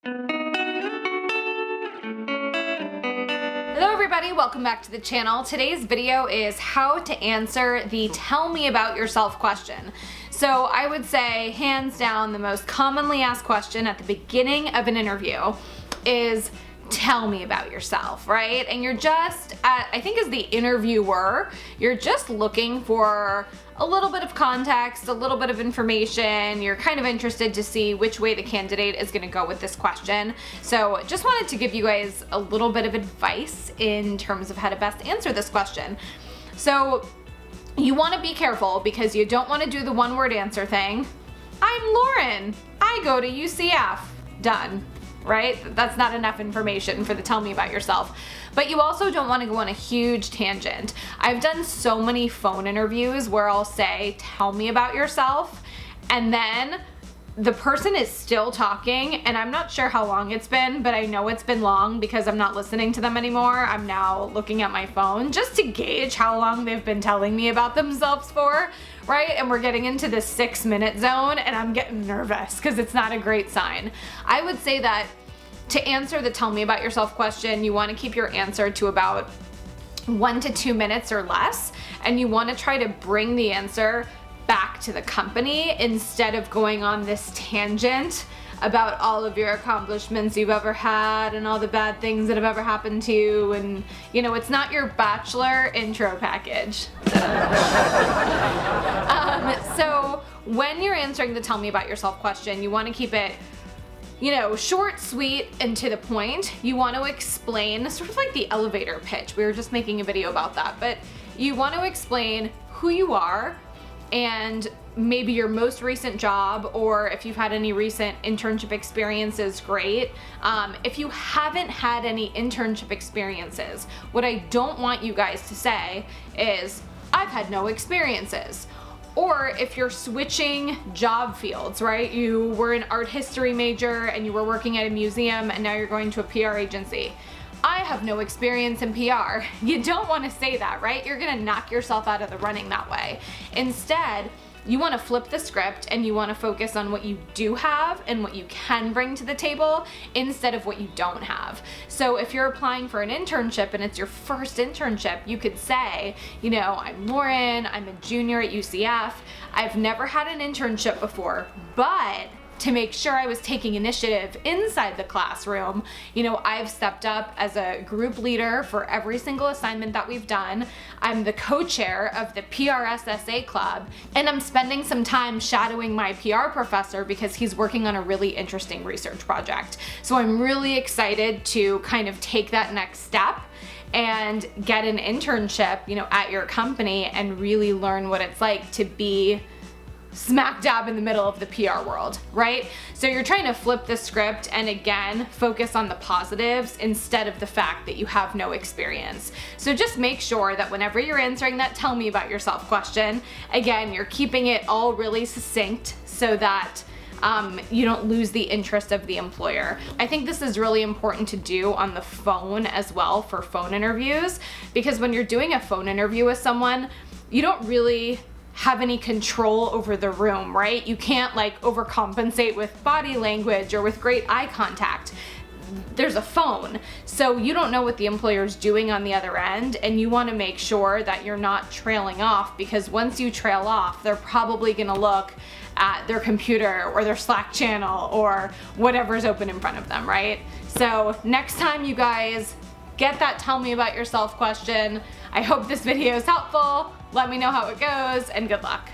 Hello everybody, welcome back to the channel. Today's video is how to answer the tell me about yourself question. So I would say hands down the most commonly asked question at the beginning of an interview is tell me about yourself, right? And you're just, I think as the interviewer, you're just looking for a little bit of context, a little bit of information. You're kind of interested to see which way the candidate is gonna go with this question. So just wanted to give you guys a little bit of advice in terms of how to best answer this question. So you wanna be careful because you don't wanna do the one-word answer thing. I'm Lauren, I go to UCF, done. Right? That's not enough information for the tell me about yourself. But you also don't want to go on a huge tangent. I've done so many phone interviews where I'll say, tell me about yourself, and then the person is still talking, and I'm not sure how long it's been, but I know it's been long because I'm not listening to them anymore. I'm now looking at my phone just to gauge how long they've been telling me about themselves for, right? And we're getting into the 6-minute zone, and I'm getting nervous because it's not a great sign. I would say that to answer the tell me about yourself question, you want to keep your answer to about 1 to 2 minutes or less, and you want to try to bring the answer back to the company instead of going on this tangent about all of your accomplishments you've ever had and all the bad things that have ever happened to you. And you know, it's not your bachelor intro package. So when you're answering the tell me about yourself question, you want to keep it, you know, short, sweet, and to the point. You want to explain, sort of like the elevator pitch. We were just making a video about that, but you want to explain who you are and maybe your most recent job, or if you've had any recent internship experiences, great. If you haven't had any internship experiences, what I don't want you guys to say is, I've had no experiences. Or if you're switching job fields, right? You were an art history major and you were working at a museum and now you're going to a PR agency. I have no experience in PR. You don't want to say that, right? You're gonna knock yourself out of the running that way. Instead, you want to flip the script and you want to focus on what you do have and what you can bring to the table instead of what you don't have. So if you're applying for an internship and it's your first internship, you could say, you know, I'm Lauren, I'm a junior at UCF, I've never had an internship before, but to make sure I was taking initiative inside the classroom, you know, I've stepped up as a group leader for every single assignment that we've done. I'm the co-chair of the PRSSA club, and I'm spending some time shadowing my PR professor because he's working on a really interesting research project. So I'm really excited to kind of take that next step and get an internship, you know, at your company and really learn what it's like to be smack dab in the middle of the PR world, right? So you're trying to flip the script and again, focus on the positives instead of the fact that you have no experience. So just make sure that whenever you're answering that tell me about yourself question, again, you're keeping it all really succinct so that you don't lose the interest of the employer. I think this is really important to do on the phone as well for phone interviews, because when you're doing a phone interview with someone, you don't really have any control over the room, right? You can't like overcompensate with body language or with great eye contact. There's a phone, so you don't know what the employer's doing on the other end, and you want to make sure that you're not trailing off, because once you trail off, they're probably going to look at their computer or their Slack channel or whatever's open in front of them, right? So next time you guys get that tell me about yourself question, I hope this video is helpful. Let me know how it goes, and good luck.